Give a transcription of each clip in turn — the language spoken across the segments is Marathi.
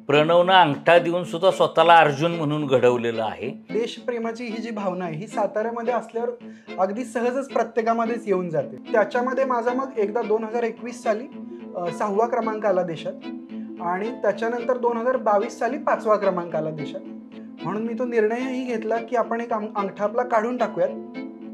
प्रणवनं अंगठा देऊन सुद्धा स्वतःला अर्जुन म्हणून घडवलेलं आहे. देशप्रेमाची ही जी भावना आहे ही साताऱ्यामध्ये असल्यावर अगदी सहजच प्रत्येकामध्येच येऊन जाते. त्याच्यामध्ये माझा मग एकदा 2021 साली 6वा क्रमांक आला देशात आणि त्याच्यानंतर 2022 साली 5वा क्रमांक आला देशात. म्हणून मी तो निर्णयही घेतला की आपण एक अंगठा आपला काढून टाकूयात.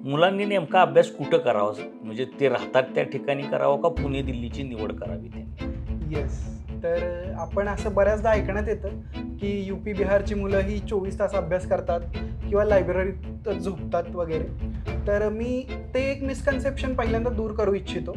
मुलांनी नेमका अभ्यास कुठं करावा, म्हणजे ते राहतात त्या ठिकाणी करावा का पुणे दिल्लीची निवड करावी त्यांनी? येस, तर आपण असं बऱ्याचदा ऐकण्यात येतं की UP बिहारची मुलं ही 24 तास अभ्यास करतात किंवा लायब्ररीत झोपतात वगैरे. तर मी ते एक मिसकन्सेप्शन पहिल्यांदा दूर करू इच्छितो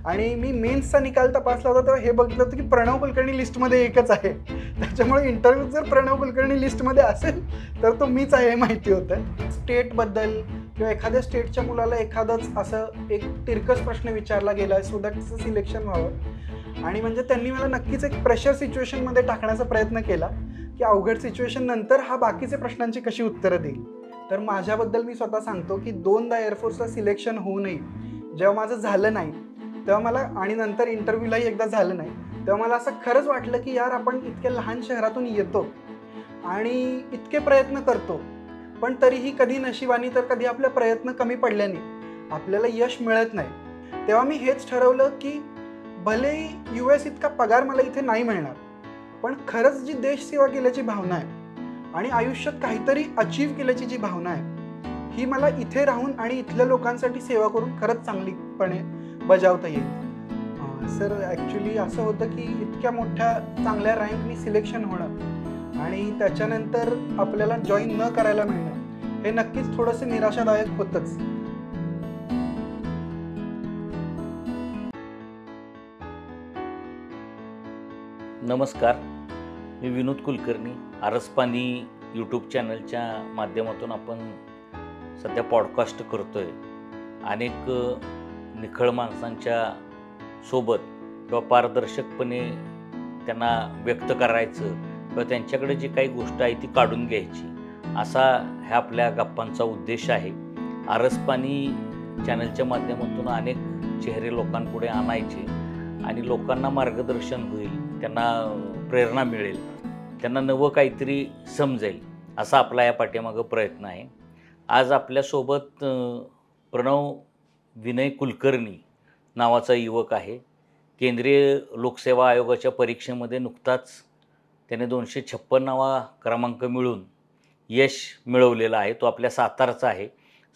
आणि मी मेन्सचा निकाल तपासला होता तेव्हा हे बघितलं होतं की प्रणव कुलकर्णी लिस्टमध्ये एकच आहे. त्याच्यामुळे इंटरव्ह्यूत जर प्रणव कुलकर्णी लिस्टमध्ये असेल तर तो मीच आहे हे माहिती होतं. स्टेटबद्दल किंवा एखाद्या स्टेटच्या मुलाला एखादंच असं एक तिरकस प्रश्न विचारला गेला सो दॅट त्याचं सिलेक्शन व्हावं आणि म्हणजे त्यांनी मला नक्कीच एक प्रेशर सिच्युएशनमध्ये टाकण्याचा प्रयत्न केला की अवघड सिच्युएशन नंतर हा बाकीचे प्रश्नांची कशी उत्तरं देईल. तर माझ्याबद्दल मी स्वतः सांगतो की 2दा एअरफोर्सला सिलेक्शन होऊनही जेव्हा माझं झालं नाही तेव्हा मला, आणि नंतर इंटरव्ह्यूलाही एकदा झालं नाही, तेव्हा मला असं खरंच वाटलं की यार आपण इतक्या लहान शहरातून येतो आणि इतके प्रयत्न करतो पण तरीही कधी नशिबाने तर कधी आपले प्रयत्न कमी पडल्याने आपल्याला यश मिळत नाही. तेव्हा मी हेच ठरवलं की भलेही US इतका पगार मला इथे नाही मिळणार पण खरंच जी देशसेवा केल्याची भावना आहे आणि आयुष्यात काहीतरी अचीव केल्याची जी भावना आहे ही मला इथे राहून आणि इथल्या लोकांसाठी सेवा करून खरंच चांगलीपणे बजावता येईल. सर ॲक्च्युली असं होतं की इतक्या मोठ्या चांगल्या रँकनी सिलेक्शन होणं आणि त्याच्यानंतर आपल्याला जॉईन न करायला मिळणं हे नक्कीच थोडंसं निराशादायक होतंच. नमस्कार, मी विनोद कुलकर्णी. आरसपानी यूट्यूब चॅनलच्या माध्यमातून आपण सध्या पॉडकास्ट करतोय. अनेक निखळ माणसांच्या सोबत किंवा पारदर्शकपणे त्यांना व्यक्त करायचं किंवा त्यांच्याकडे जी काही गोष्ट आहे ती काढून घ्यायची, असा ह्या आपल्या गप्पांचा उद्देश आहे. आरसपानी चॅनलच्या माध्यमातून अनेक चेहरे लोकांपुढे आणायचे आणि लोकांना मार्गदर्शन होईल, त्यांना प्रेरणा मिळेल, त्यांना नवं काहीतरी समजेल, असा आपला या पाठीमागं प्रयत्न आहे. आज आपल्यासोबत प्रणव विनय कुलकर्णी नावाचा युवक आहे. केंद्रीय लोकसेवा आयोगाच्या परीक्षेमध्ये नुकताच त्याने 256वा क्रमांक मिळून यश मिळवलेलं आहे. तो आपल्या सातारचा आहे.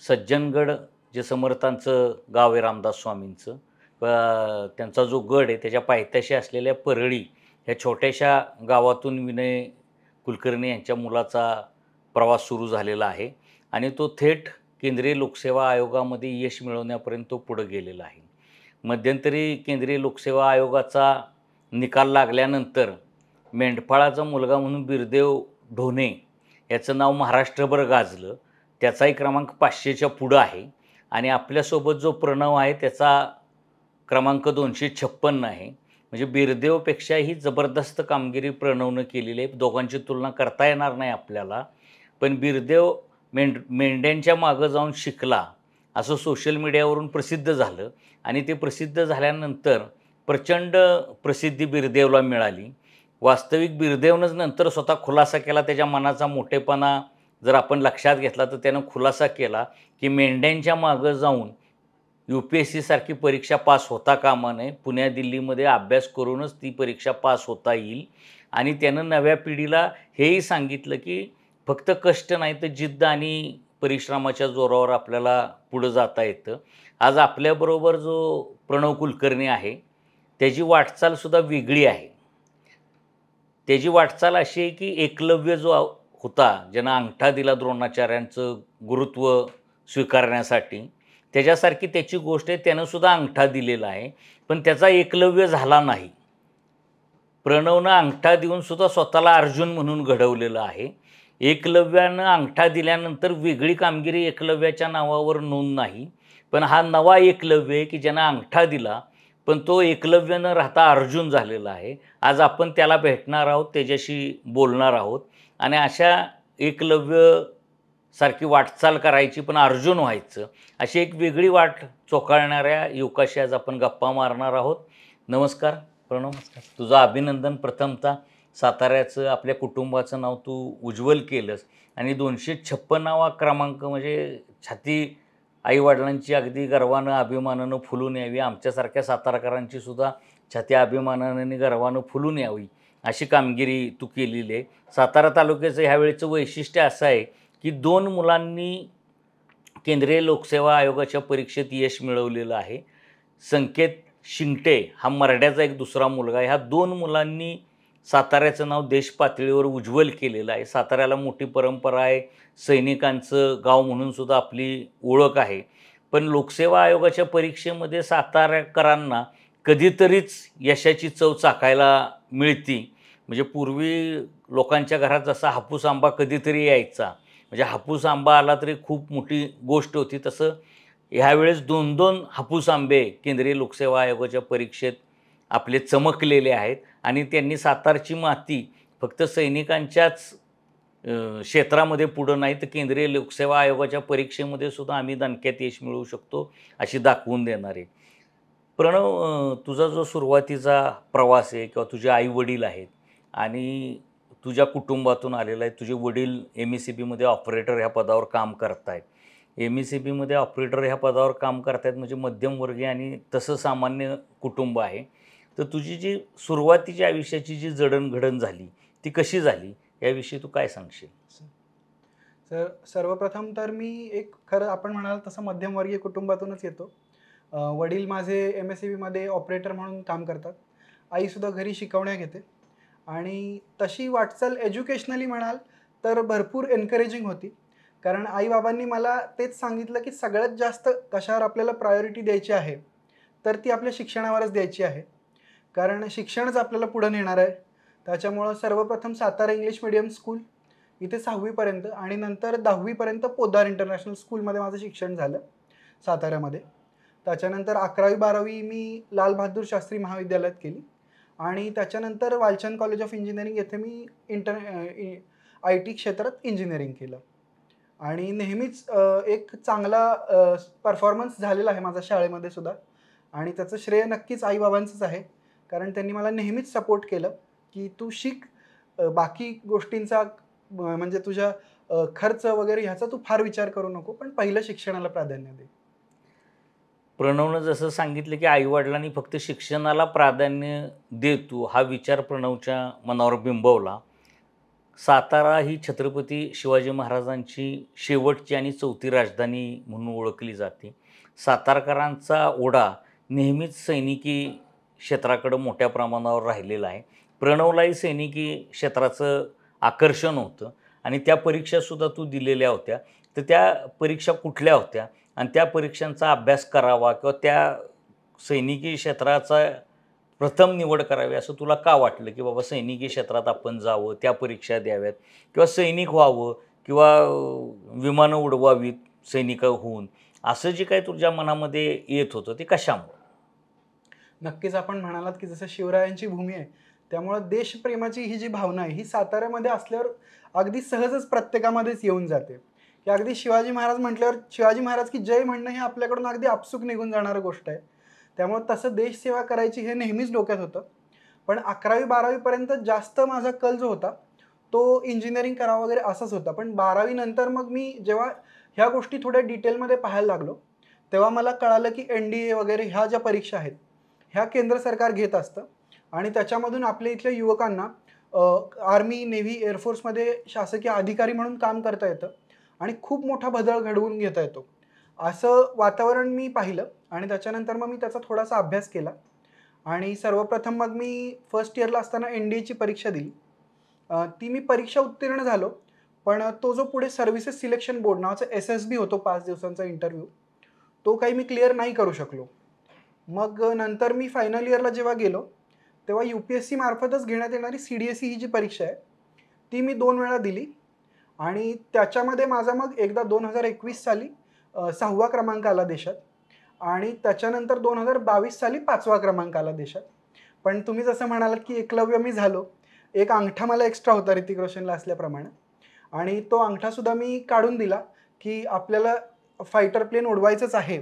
सज्जनगड जे समर्थांचं गाव आहे, रामदास स्वामींचं, त्यांचा जो गड आहे त्याच्या पायथ्याशी असलेल्या परळी ह्या छोट्याशा गावातून विनय कुलकर्णी यांच्या मुलाचा प्रवास सुरू झालेला आहे आणि तो थेट केंद्रीय लोकसेवा आयोगामध्ये यश मिळवण्यापर्यंत तो पुढे गेलेला आहे. मध्यंतरी केंद्रीय लोकसेवा आयोगाचा निकाल लागल्यानंतर मेंढपाळाचा मुलगा म्हणून बिरदेव ढोणे याचं नाव महाराष्ट्रभर गाजलं. त्याचाही क्रमांक 500च्या पुढं आहे आणि आपल्यासोबत जो प्रणव आहे त्याचा क्रमांक 256 आहे. म्हणजे बिरदेवपेक्षाही जबरदस्त कामगिरी प्रणवनं केलेली आहे. दोघांची तुलना करता येणार नाही आपल्याला, पण बिरदेव मेंढ्यांच्या मागं जाऊन शिकला असं सोशल मीडियावरून प्रसिद्ध झालं आणि ते प्रसिद्ध झाल्यानंतर प्रचंड प्रसिद्धी बिरदेवला मिळाली. वास्तविक बिरदेवनंच नंतर स्वतः खुलासा केला, त्याच्या मनाचा मोठेपणा जर आपण लक्षात घेतला तर त्यानं खुलासा केला की मेंढ्यांच्या मागं जाऊन UPSC सारखी परीक्षा पास होता कामा नये, पुण्या दिल्लीमध्ये अभ्यास करूनच ती परीक्षा पास होता येईल. आणि त्यानं नव्या पिढीला हेही सांगितलं की फक्त कष्ट नाही तर जिद्द आणि परिश्रमाच्या जोरावर आपल्याला पुढं जाता येतं. आज आपल्याबरोबर जो प्रणव कुलकर्णी आहे त्याची वाटचालसुद्धा वेगळी आहे. त्याची वाटचाल अशी आहे की एकलव्य जो होता, ज्यानं अंगठा दिला द्रोणाचार्यांचं गुरुत्व स्वीकारण्यासाठी, त्याच्यासारखी त्याची गोष्ट आहे. त्यानंसुद्धा अंगठा दिलेला आहे पण त्याचा एकलव्य झाला नाही. प्रणवनं अंगठा देऊनसुद्धा स्वतःला अर्जुन म्हणून घडवलेलं आहे. एकलव्यानं अंगठा दिल्यानंतर वेगळी कामगिरी एकलव्याच्या नावावर नोंद नाही, पण हा नवा एकलव्य आहे की ज्यानं अंगठा दिला पण तो एकलव्य न राहता अर्जुन झालेला आहे. आज आपण त्याला भेटणार आहोत, त्याच्याशी बोलणार आहोत आणि अशा एकलव्य सारखी वाटचाल करायची पण अर्जुन व्हायचं, अशी एक वेगळी वाट चोखाळणाऱ्या युवकाशी आज आपण गप्पा मारणार आहोत. नमस्कार प्रणव. नमस्कार. तुझं अभिनंदन प्रथमतः. साताऱ्याचं आपल्या कुटुंबाचं नाव तू उज्ज्वल केलंस आणि 256वा क्रमांक म्हणजे छाती आईवडिलांची अगदी गर्वानं अभिमानानं फुलून यावी, आमच्यासारख्या सातारकरांची सुद्धा छाती अभिमानानं आणि गर्वानं फुलून यावी अशी कामगिरी तू केलेली आहे. सातारा तालुक्याचं ह्यावेळेचं वैशिष्ट्य असं आहे की 2 मुलांनी केंद्रीय लोकसेवा आयोगाच्या परीक्षेत यश मिळवलेलं आहे. संकेत शिंगटे हा मराठ्याचा एक दुसरा मुलगा आहे. ह्या 2 मुलांनी साताऱ्याचं नाव देश पातळीवर उज्ज्वल केलेलं आहे. साताऱ्याला मोठी परंपरा आहे. सैनिकांचं गाव म्हणून सुद्धा आपली ओळख आहे. पण लोकसेवा आयोगाच्या परीक्षेमध्ये साताऱ्याकरांना कधीतरीच यशाची चव चाखायला मिळती. म्हणजे पूर्वी लोकांच्या घरात जसा हापूस आंबा कधीतरी यायचा, म्हणजे हापूस आंबा आला तरी खूप मोठी गोष्ट होती, तसं ह्यावेळेस 2-2 हापूस आंबे केंद्रीय लोकसेवा आयोगाच्या परीक्षेत आपले चमकलेले आहेत आणि त्यांनी सातारची माती फक्त सैनिकांच्याच क्षेत्रामध्ये पुढं नाही तर केंद्रीय लोकसेवा आयोगाच्या परीक्षेमध्ये सुद्धा आम्ही दणक्यात यश मिळवू शकतो अशी दाखवून देणार आहे. प्रणव, तुझा जो सुरुवातीचा प्रवास आहे किंवा तुझे आई-वडील आहेत आणि तुझ्या कुटुंबातून आलेला आहे. तुझे वडील MECBमध्ये ऑपरेटर ह्या पदावर काम करत आहेत. MECBमध्ये ऑपरेटर ह्या पदावर काम करत आहेत म्हणजे मध्यमवर्गीय आणि तसं सामान्य कुटुंब आहे. तर तुझी जी सुरुवातीच्या आयुष्याची जी जडणघडण झाली ती कशी झाली याविषयी तू काय सांगशील? तर सर्वप्रथम तर मी एक खरं आपण म्हणाल तसं मध्यमवर्गीय कुटुंबातूनच येतो. वडील माझे MSCBमध्ये ऑपरेटर म्हणून काम करतात. आईसुद्धा घरी शिकवण्या घेते आणि तशी वाटचाल एज्युकेशनली म्हणाल तर भरपूर एन्करेजिंग होती. कारण आई-बाबांनी मला तेच सांगितलं की सगळ्यात जास्त कशावर आपल्याला प्रायोरिटी द्यायची आहे, तर ती आपल्या शिक्षणावरच द्यायची आहे. कारण शिक्षणच आपल्याला पुढं नेणार आहे. त्याच्यामुळं सर्वप्रथम सातारा इंग्लिश मीडियम स्कूल इथे 6वीपर्यंत आणि नंतर 10वीपर्यंत पोद्दार इंटरनॅशनल स्कूलमध्ये माझं शिक्षण झालं साताऱ्यामध्ये. त्याच्यानंतर 11वी-12वी मी लाल बहादूर शास्त्री महाविद्यालयात केली आणि त्याच्यानंतर वालचंद कॉलेज ऑफ इंजिनिअरिंग येथे मी IT क्षेत्रात इंजिनिअरिंग केलं आणि नेहमीच एक चांगला परफॉर्मन्स झालेला आहे माझा शाळेमध्ये सुद्धा आणि त्याचं श्रेय नक्कीच आईबाबांचंच आहे. कारण त्यांनी मला नेहमीच सपोर्ट केलं की तू शिक, बाकी गोष्टींचा म्हणजे तुझ्या खर्च वगैरे ह्याचा तू फार विचार करू नको, पण पहिलं शिक्षणाला प्राधान्य दे. प्रणवनं जसं सांगितलं की आईवडिलांनी फक्त शिक्षणाला प्राधान्य दे तू हा विचार प्रणवच्या मनावर बिंबवला. सातारा ही छत्रपती शिवाजी महाराजांची शेवटची आणि चौथी राजधानी म्हणून ओळखली जाते. सातारकरांचा ओढा नेहमीच सैनिकी क्षेत्राकडं मोठ्या प्रमाणावर राहिलेला आहे. प्रणवलाही सैनिकी क्षेत्राचं आकर्षण होतं आणि त्या परीक्षासुद्धा तू दिलेल्या होत्या. तर त्या परीक्षा कुठल्या होत्या आणि त्या परीक्षांचा अभ्यास करावा किंवा त्या सैनिकी क्षेत्राचा प्रथम निवड करावी असं तुला का वाटलं की बाबा सैनिकी क्षेत्रात आपण जावं, त्या परीक्षा द्याव्यात किंवा सैनिक व्हावं किंवा विमानं उडवावीत सैनिक होऊन, असं जे काही तुझ्या मनामध्ये येत होतं ते कशामुळं? नक्कीच आपण म्हणालात की जसं शिवरायांची भूमी आहे, त्यामुळं देशप्रेमाची ही जी भावना आहे ही साताऱ्यामध्ये असल्यावर अगदी सहजच प्रत्येकामध्येच येऊन जाते, की अगदी शिवाजी महाराज म्हटल्यावर शिवाजी महाराज की जय म्हणणं हे आपल्याकडून अगदी आपसूक निघून जाणारी गोष्ट आहे. त्यामुळे तसं देशसेवा करायची हे नेहमीच डोक्यात होतं. पण 11वी-12वीपर्यंत जास्त माझा कल जो होता तो इंजिनिअरिंग करावं वगैरे असाच होता. पण 12वी नंतर मग मी जेव्हा ह्या गोष्टी थोड्या डिटेलमध्ये पाहायला लागलो, तेव्हा मला कळालं की NDA वगैरे ह्या ज्या परीक्षा आहेत, ह्या केंद्र सरकार घेत असतं आणि त्याच्यामधून आपल्या इथल्या युवकांना आर्मी, नेव्ही, एअरफोर्समध्ये शासकीय अधिकारी म्हणून काम करता येतं आणि खूप मोठा बदल घडवून घेता येतो. असं वातावरण मी पाहिलं आणि त्याच्यानंतर मग मी त्याचा थोडासा अभ्यास केला आणि सर्वप्रथम मग मी फर्स्ट इयरला असताना NDAची परीक्षा दिली. ती मी परीक्षा उत्तीर्ण झालो, पण तो जो पुढे सर्व्हिसेस सिलेक्शन बोर्ड नावाचा SSB होतो 5 दिवसांचा इंटरव्ह्यू, तो काही मी क्लिअर नाही करू शकलो. मग नंतर मी फायनल इयरला जेव्हा गेलो, तेव्हा UPSC मार्फतच घेण्यात येणारी CDSE ही जी परीक्षा आहे, ती मी 2 वेळा दिली आणि त्याच्यामध्ये माझा मग एकदा 2021 साली 6वा क्रमांक आला देशात आणि त्याच्यानंतर 2022 साली 5वा क्रमांक आला देशात. पण तुम्ही जसं म्हणालात की एकलव्य मी झालो, एक अंगठा मला एक्स्ट्रा होता ऋतिक रोशनला असल्याप्रमाणे आणि तो अंगठासुद्धा मी काढून दिला की आपल्याला फायटर प्लेन उडवायचंच आहे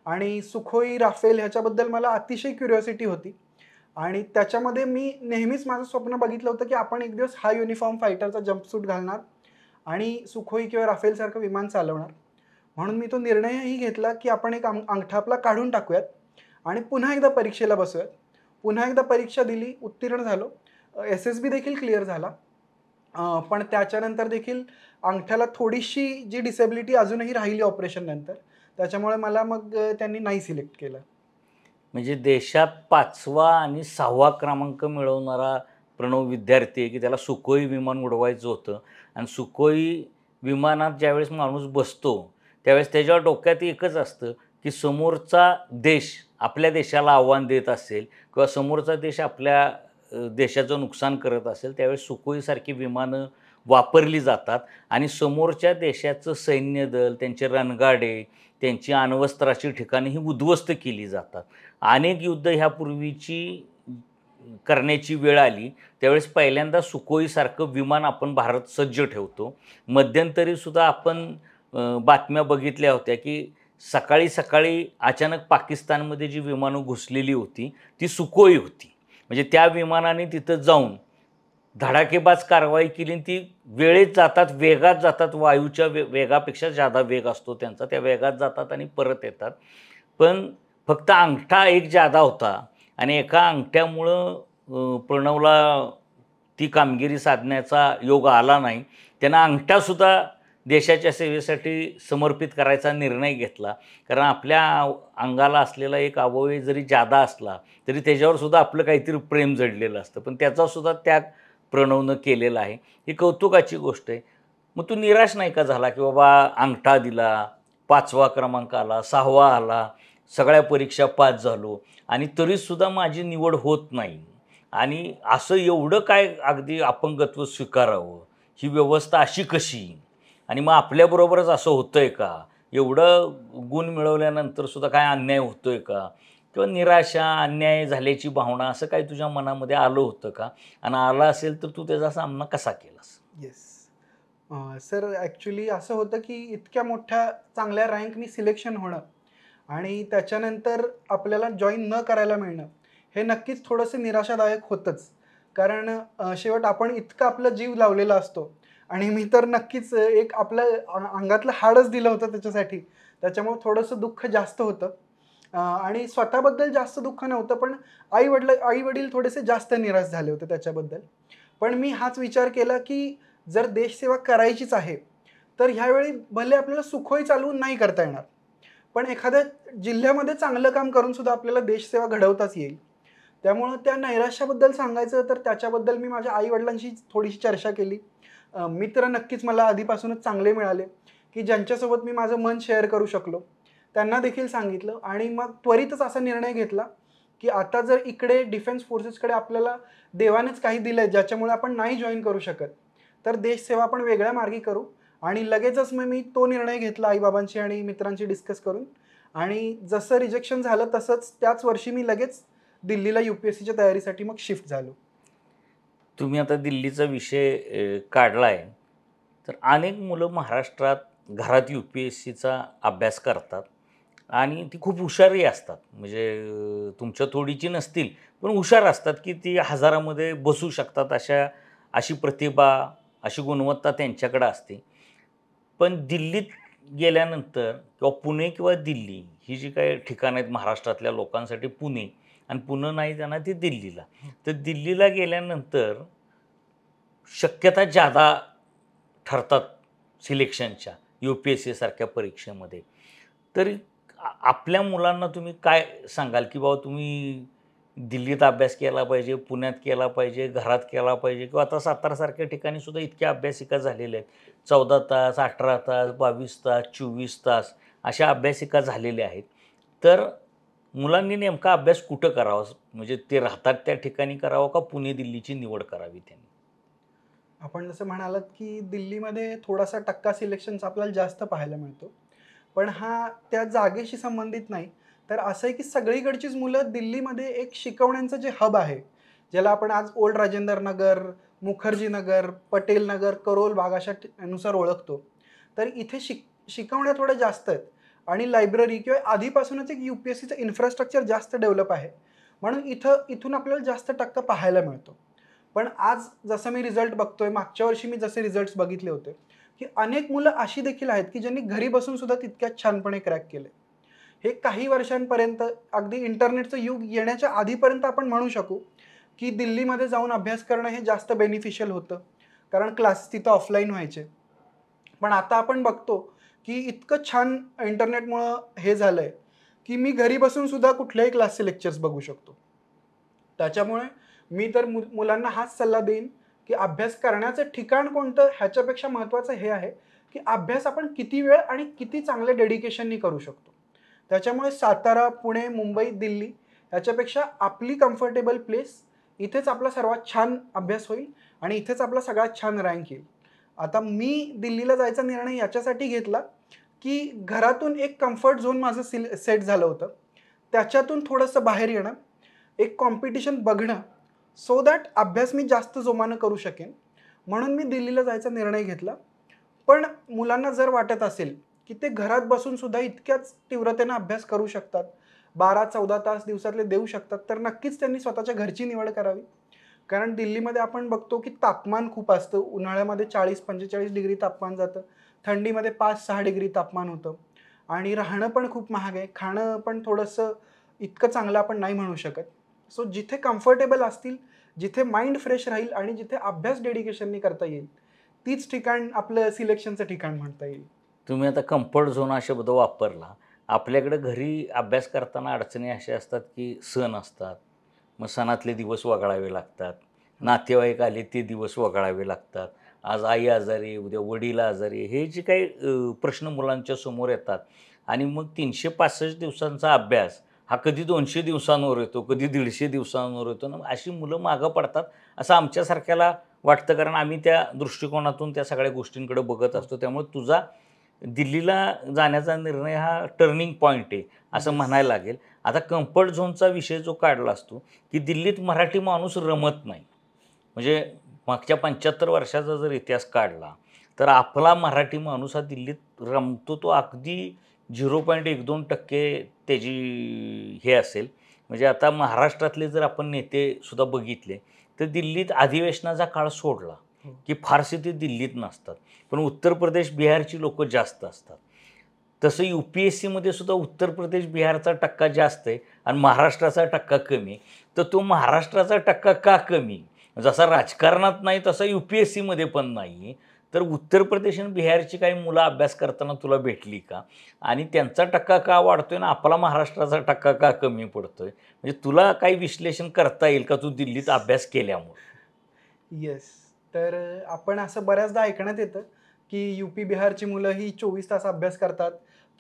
आणि सुखोई, राफेल ह्याच्याबद्दल मला अतिशय क्युरिओसिटी होती आणि त्याच्यामध्ये मी नेहमीच माझं स्वप्न बघितलं होतं की आपण एक दिवस हा युनिफॉर्म फायटरचा जंपसूट घालणार आणि सुखोई किंवा राफेलसारखं विमान चालवणार. म्हणून मी तो निर्णयही घेतला की आपण एक अंगठा आपला काढून टाकूयात आणि पुन्हा एकदा परीक्षेला बसूयात. पुन्हा एकदा परीक्षा दिली, उत्तीर्ण झालो. SSB देखील क्लिअर झाला. पण त्याच्यानंतर देखील अंगठ्याला थोडीशी जी डिसेबिलिटी अजूनही राहिली ऑपरेशन नंतर. त्याच्यामुळे मला मग त्यांनी नाही सिलेक्ट केलं. म्हणजे देशात 5वा आणि 6वा क्रमांक मिळवणारा प्रणव विद्यार्थी आहे की त्याला सुखोई विमान उडवायचं होतं आणि सुखोई विमानात ज्यावेळेस माणूस बसतो त्यावेळेस त्याच्या डोक्यात एकच असतं की समोरचा देश आपल्या देशाला आव्हान देत असेल किंवा समोरचा देश आपल्या देशाचं नुकसान करत असेल त्यावेळेस सुखोईसारखी विमानं वापरली जातात आणि समोरच्या देशाचं सैन्य दल, त्यांचे रणगाडे, त्यांची अण्वस्त्राची ठिकाणे ही उद्ध्वस्त केली जातात. अनेक युद्ध ह्यापूर्वीची करण्याची वेळ आली त्यावेळेस पहिल्यांदा सुखोईसारखं विमान आपण भारत सज्ज ठेवतो. मध्यंतरीसुद्धा आपण बातम्या बघितल्या होत्या की सकाळी सकाळी अचानक पाकिस्तानमध्ये जी विमानं घुसलेली होती ती सुखोई होती. म्हणजे त्या विमानाने तिथं जाऊन धडाकेबाज कारवाई केली आणि ती वेळेत जातात, वेगात जातात, वायूच्या वेगापेक्षा जादा वेग असतो त्यांचा, त्या वेगात जातात आणि परत येतात. पण फक्त अंगठा एक जादा होता आणि एका अंगठ्यामुळं प्रणवला ती कामगिरी साधण्याचा योग आला नाही. त्यानं अंगठासुद्धा देशाच्या सेवेसाठी समर्पित करायचा निर्णय घेतला. कारण आपल्या अंगाला असलेला एक अवयव जरी जादा असला तरी त्याच्यावरसुद्धा आपलं काहीतरी प्रेम जडलेलं असतं. पण त्याचासुद्धा त्याग प्रणवनं केलेला आहे. ही कौतुकाची गोष्ट आहे. मग तू निराश नाही का झाला की बाबा अंगठा दिला, 5वा क्रमांक आला, 6वा आला, सगळ्या परीक्षा पास झालो आणि तरीसुद्धा माझी निवड होत नाही आणि असं एवढं काय अगदी अपंगत्व स्वीकारावं, ही व्यवस्था अशी कशी आणि मग आपल्याबरोबरच असं होतं आहे का? एवढं गुण मिळवल्यानंतरसुद्धा काय अन्याय होतो आहे का? किंवा निराशा, अन्याय झाल्याची भावना असं काही तुझ्या मनामध्ये आलं होतं का? आणि आलं असेल तर तू त्याचा सामना कसा केलास? येस. सर ॲक्च्युली असं होतं की इतक्या मोठ्या चांगल्या रँकनी सिलेक्शन होणं आणि त्याच्यानंतर आपल्याला जॉईन न करायला मिळणं, हे नक्कीच थोडंसं निराशादायक होतंच. कारण शेवट आपण इतकं आपला जीव लावलेला असतो आणि मी तर नक्कीच एक आपलं अंगातलं हाडच दिलं होतं त्याच्यासाठी. त्याच्यामुळं थोडंसं दुःख जास्त होतं. आणि स्वतःबद्दल जास्त दुःख नव्हतं, पण आई-वडील थोडेसे जास्त निराश झाले होते त्याच्याबद्दल. पण मी हाच विचार केला की जर देशसेवा करायचीच आहे, तर ह्यावेळी भले आपल्याला सुखोई चालवून नाही करता येणार. पण एखाद्या जिल्ह्यामध्ये चांगलं काम करून सुद्धा आपल्याला देशसेवा घडवताच येईल. त्यामुळं त्या नैराश्याबद्दल सांगायचं तर त्याच्याबद्दल मी माझ्या आई-वडिलांशी थोडीशी चर्चा केली. मित्र नक्कीच मला आधीपासूनच चांगले मिळाले, की ज्यांच्यासोबत मी माझं मन शेअर करू शकलो. त्यांना देखील सांगितलं आणि मग त्वरितच असा निर्णय घेतला, की आता जर इकडे डिफेन्स फोर्सेसकडे आपल्याला देवानेच काही दिलंय ज्याच्यामुळे आपण नाही जॉइन करू शकत, तर देशसेवा आपण वेगळ्या मार्गी करू आणि लगेचच मग मी तो निर्णय घेतला आई-बाबांशी आणि मित्रांशी डिस्कस करून आणि जसं रिजेक्शन झालं तसंच त्याच वर्षी मी लगेच दिल्लीला UPSCच्या तयारीसाठी मग शिफ्ट झालो. तुम्ही आता दिल्लीचा विषय काढला आहे, तर अनेक मुलं महाराष्ट्रात घरात UPSCचा अभ्यास करतात आणि ती खूप हुशारही असतात. म्हणजे तुमच्या थोडीची नसतील, पण हुशार असतात की ती हजारामध्ये बसू शकतात अशी प्रतिभा, अशी गुणवत्ता त्यांच्याकडे असते. पण दिल्लीत गेल्यानंतर किंवा पुणे किंवा दिल्ली ही जी काही ठिकाणं आहेत महाराष्ट्रातल्या लोकांसाठी पुणे आणि पुणे नाही जाणार ती दिल्लीला. तर दिल्लीला गेल्यानंतर शक्यता जादा ठरतात सिलेक्शनच्या UPSC सारख्या परीक्षेमध्ये. तरी आपल्या मुलांना तुम्ही काय सांगाल की बाबा तुम्ही दिल्लीत अभ्यास केला पाहिजे, पुण्यात केला पाहिजे, घरात केला पाहिजे किंवा आता सातारासारख्या ठिकाणी सुद्धा इतक्या अभ्यासिका झालेल्या आहेत. 14 तास, 18 तास, 22 तास, 24 तास अशा अभ्यासिका झालेल्या आहेत. तर मुलांनी नेमका अभ्यास कुठं करावा? म्हणजे ते राहतात त्या ठिकाणी करावं का पुणे, दिल्लीची निवड करावी त्यांनी? आपण जसं म्हणालात, की दिल्लीमध्ये थोडासा टक्का सिलेक्शनचा आपल्याला जास्त पाहायला मिळतो. पण हा त्या जागेशी संबंधित नाही. तर असं आहे, की सगळीकडचीच मुलं दिल्लीमध्ये एक शिकवण्यांचं जे हब आहे, ज्याला आपण आज ओल्ड राजेंद्र नगर, मुखर्जी नगर, पटेल नगर, करोल बाग अशा नुसार ओळखतो. तर इथे शिकवण्या थोड्या जास्त आहेत आणि लायब्ररी किंवा आधीपासूनच एक UPSCचं इन्फ्रास्ट्रक्चर जास्त डेव्हलप आहे. म्हणून इथून आपल्याला जास्त टक्का पाहायला मिळतो. पण आज जसं मी रिझल्ट बघतोय, मागच्या वर्षी मी जसे रिझल्ट्स बघितले होते, की अनेक मुलं अशी देखील आहेत, की ज्यांनी घरी बसून सुद्धा तितक्याच छानपणे क्रॅक केले. हे काही वर्षांपर्यंत अगदी इंटरनेटचं युग येण्याच्या आधीपर्यंत आपण म्हणू शकू, की दिल्लीमध्ये जाऊन अभ्यास करणं हे जास्त बेनिफिशियल होतं. कारण क्लास तिथं ऑफलाईन व्हायचे. पण आता आपण बघतो, की इतकं छान इंटरनेटमुळं हे झालंय, की मी घरी बसून सुद्धा कुठल्याही क्लासचे लेक्चर्स बघू शकतो. त्याच्यामुळे मी तर मुलांना हाच सल्ला देईन, की अभ्यास करण्याचं ठिकाण कोणतं ह्याच्यापेक्षा महत्त्वाचं हे आहे, की अभ्यास आपण किती वेळ आणि किती चांगल्या डेडिकेशननी करू शकतो. त्याच्यामुळे सातारा, पुणे, मुंबई, दिल्ली ह्याच्यापेक्षा आपली कम्फर्टेबल प्लेस, इथेच आपला सर्वात छान अभ्यास होईल आणि इथेच आपला सगळ्यात छान रँक येईल. आता मी दिल्लीला जायचा निर्णय याच्यासाठी घेतला, की घरातून एक कम्फर्ट झोन माझं सेट झालं होतं. त्याच्यातून थोडंसं बाहेर येणं, एक कॉम्पिटिशन बघणं, सो दॅट अभ्यास मी जास्त जोमानं करू शकेन. म्हणून मी दिल्लीला जायचा निर्णय घेतला. पण मुलांना जर वाटत असेल, की ते घरात बसून सुद्धा इतक्याच तीव्रतेनं अभ्यास करू शकतात, 12-14 तास दिवसातले देऊ शकतात, तर नक्कीच त्यांनी स्वतःच्या घरची निवड करावी. कारण दिल्लीमध्ये आपण बघतो, की तापमान खूप असतं. उन्हाळ्यामध्ये 40-45 डिग्री तापमान जातं. थंडीमध्ये 5-6 डिग्री तापमान होतं आणि राहणं पण खूप महाग आहे. खाणं पण थोडंसं इतकं चांगलं आपण नाही म्हणू शकत. सो जिथे कम्फर्टेबल असतील, जिथे माइंड फ्रेश राहील आणि जिथे अभ्यास डेडिकेशननी करता येईल, तीच ठिकाण आपलं सिलेक्शनचं ठिकाण म्हणता येईल. तुम्ही आता कम्फर्ट झोन हा शब्द वापरला. आपल्याकडे घरी अभ्यास करताना अडचणी अशा असतात, की सण असतात. मग सणातले दिवस वगळावे लागतात. नातेवाईक आले ते दिवस वगळावे लागतात. आज आई आजारी, उद्या वडील आजारी, हे जे काही प्रश्न मुलांच्या समोर येतात आणि मग 365 दिवसांचा अभ्यास हा कधी 200 दिवसांवर येतो, कधी 150 दिवसांवर येतो. आणि अशी मुलं मागं पडतात, असं आमच्यासारख्याला वाटतं, कारण आम्ही त्या दृष्टिकोनातून त्या सगळ्या गोष्टींकडे बघत असतो. त्यामुळे तुझा दिल्लीला जाण्याचा निर्णय हा टर्निंग पॉइंट आहे, असं येस. म्हणायला लागेल. आता कम्फर्ट झोनचा विषय जो काढला असतो, की दिल्लीत मराठी माणूस रमत नाही. म्हणजे मागच्या 75 वर्षाचा जर इतिहास काढला, तर आपला मराठी माणूस हा दिल्लीत रमतो. तो अगदी 0.12% त्याची हे असेल. म्हणजे आता महाराष्ट्रातले जर आपण नेतेसुद्धा बघितले, तर दिल्लीत अधिवेशनाचा काळ सोडला, हो. की फारसे ते दिल्लीत नसतात. पण उत्तर प्रदेश, बिहारची लोकं जास्त असतात. तसं यू-पी-एस-सीमध्ये सुद्धा उत्तर प्रदेश, बिहारचा टक्का जास्त आहे आणि महाराष्ट्राचा टक्का कमी आहे. तर तो महाराष्ट्राचा टक्का का कमी? जसा राजकारणात नाही तसा यू-पी-एस-सीमध्ये पण नाही आहे. तर उत्तर प्रदेश आणि बिहारची काही मुलं अभ्यास करताना तुला भेटली का? आणि त्यांचा टक्का का वाढतोय आणि आपला महाराष्ट्राचा टक्का का कमी पडतोय? म्हणजे तुला काही विश्लेषण करता येईल का तू दिल्लीत अभ्यास केल्यामुळे? येस. तर आपण असं बऱ्याचदा ऐकण्यात येतं, की यू-पी, बिहारची मुलं ही 24 तास अभ्यास करतात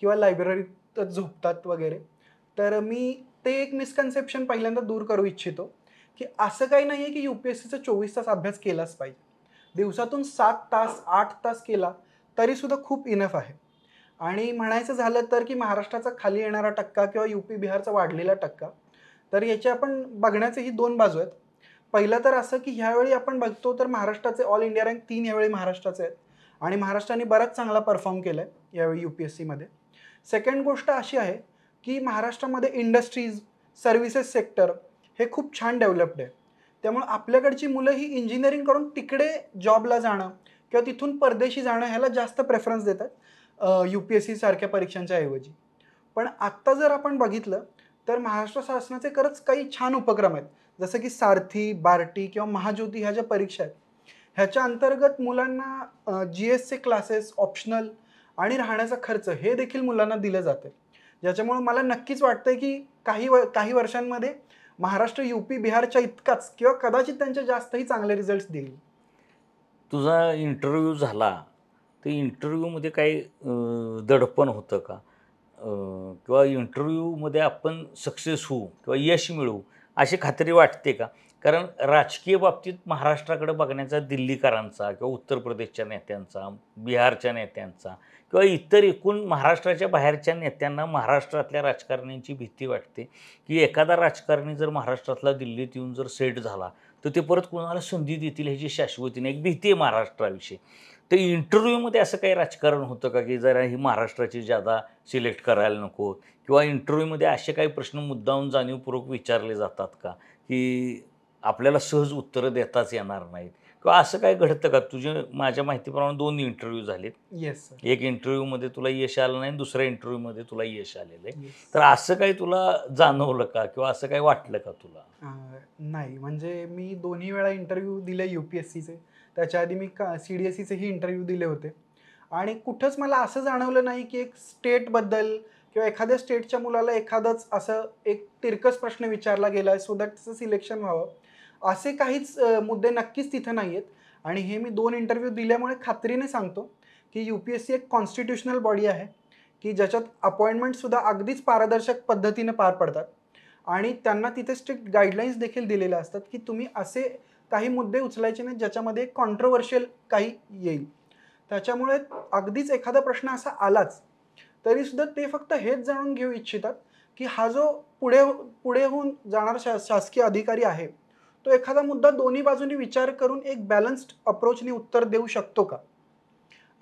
किंवा लायब्ररीतच झोपतात वगैरे. तर मी ते एक मिसकन्सेप्शन पहिल्यांदा दूर करू इच्छितो, की असं काही नाही आहे, की यू-पी-एस-सीचा 24 तास अभ्यास केलाच पाहिजे. दिवसातून 7 तास, 8 तास केला तरीसुद्धा खूप इनफ आहे. आणि म्हणायचं झालं तर, की महाराष्ट्राचा खाली येणारा टक्का किंवा यू-पी, बिहारचा वाढलेला टक्का, तर याचे आपण बघण्याचेही 2 बाजू आहेत. पहिलं तर असं, की ह्यावेळी आपण बघतो तर महाराष्ट्राचे ऑल इंडिया रँक 3 ह्यावेळी महाराष्ट्राचे आहेत आणि महाराष्ट्राने बराच चांगला परफॉर्म केला आहे यावेळी यू-पी-एस-सीमध्ये. सेकंड गोष्ट अशी आहे, की महाराष्ट्रामध्ये इंडस्ट्रीज, सर्व्हिसेस सेक्टर हे खूप छान डेव्हलप्ड आहे. त्यामुळे आपल्याकडची मुलं ही इंजिनिअरिंग करून तिकडे जॉबला जाणं किंवा तिथून परदेशी जाणं ह्याला जास्त प्रेफरन्स देतात यू-पी-एस-सी सारख्या परीक्षांच्या ऐवजी. पण आत्ता जर आपण बघितलं तर महाराष्ट्र शासनाचे खरंच काही छान उपक्रम आहेत. जसं की सारथी, बार्टी किंवा महाज्योती ह्या ज्या परीक्षा आहेत, ह्याच्या अंतर्गत मुलांना जी-एसचे क्लासेस, ऑप्शनल आणि राहण्याचा खर्च हे देखील मुलांना दिलं जातं. ज्याच्यामुळे मला नक्कीच वाटतंय की काही वर्षांमध्ये महाराष्ट्र यू-पी, बिहारच्या इतकाच किंवा कदाचित त्यांच्या जास्तही चांगले रिझल्ट्स देईल. तुझा इंटरव्ह्यू झाला, तर इंटरव्ह्यूमध्ये काही दडपण होतं का? किंवा इंटरव्ह्यूमध्ये आपण सक्सेस होऊ किंवा यश मिळवू अशी खात्री वाटते का? कारण राजकीय बाबतीत महाराष्ट्राकडे बघण्याचा दिल्लीकरांचा किंवा उत्तर प्रदेशच्या नेत्यांचा, बिहारच्या नेत्यांचा किंवा इतर एकूण महाराष्ट्राच्या बाहेरच्या नेत्यांना महाराष्ट्रातल्या राजकारण्यांची भीती वाटते, की एखादा राजकारणी जर महाराष्ट्रातला दिल्लीत येऊन जर सेट झाला, तर ते परत कोणाला संधी देतील ह्याची शाश्वती नाही. एक भीती आहे महाराष्ट्राविषयी. तर इंटरव्ह्यूमध्ये असं काही राजकारण होतं का, की जरा ही महाराष्ट्राची जादा सिलेक्ट करायला नको, किंवा इंटरव्ह्यूमध्ये असे काही प्रश्न मुद्दामून जाणीवपूर्वक विचारले जातात का, की आपल्याला सहज उत्तरं देताच येणार नाहीत, किंवा असं काय घडतं का? तुझे माझ्या माहितीप्रमाणे 2 इंटरव्ह्यू झालेत. Yes sir. एक इंटरव्ह्यूमध्ये तुला यश आलं नाही, दुसऱ्या इंटरव्ह्यूमध्ये तुला यश आलेलं आहे. येस. तर असं काही तुला जाणवलं का, किंवा असं काही वाटलं का तुला? नाही, म्हणजे मी 2ही वेळा इंटरव्ह्यू दिले UPSCचे. त्याच्या आधी मी CDSEचेही इंटरव्ह्यू दिले होते आणि कुठंच मला असं जाणवलं नाही की एक स्टेटबद्दल किंवा एखाद्या स्टेटच्या मुलाला एखादंच असं एक तिरकस प्रश्न विचारला गेला आहे सो दॅट त्याचं सिलेक्शन व्हावं, असे काहीच मुद्दे नक्कीच तिथं नाही आहेत. आणि हे मी 2 इंटरव्ह्यू दिल्यामुळे खात्रीने सांगतो की UPSC एक कॉन्स्टिट्युशनल बॉडी आहे की ज्याच्यात अपॉइंटमेंटसुद्धा अगदीच पारदर्शक पद्धतीने पार पडतात आणि त्यांना तिथे स्ट्रिक्ट गाईडलाईन्स देखील दिलेल्या असतात की तुम्ही असे काही मुद्दे उचलायचे नाहीत ज्याच्यामध्ये कॉन्ट्रोवर्शियल काही येईल. त्याच्यामुळे अगदीच एखादा प्रश्न असा आलाच तरीसुद्धा ते फक्त हेच जाणून घेऊ इच्छितात की हा जो पुढे होऊन जाणारा शासकीय अधिकारी आहे तो एखादा मुद्दा दोन्ही बाजूनी विचार करून एक बॅलन्स्ड अप्रोचने उत्तर देऊ शकतो का.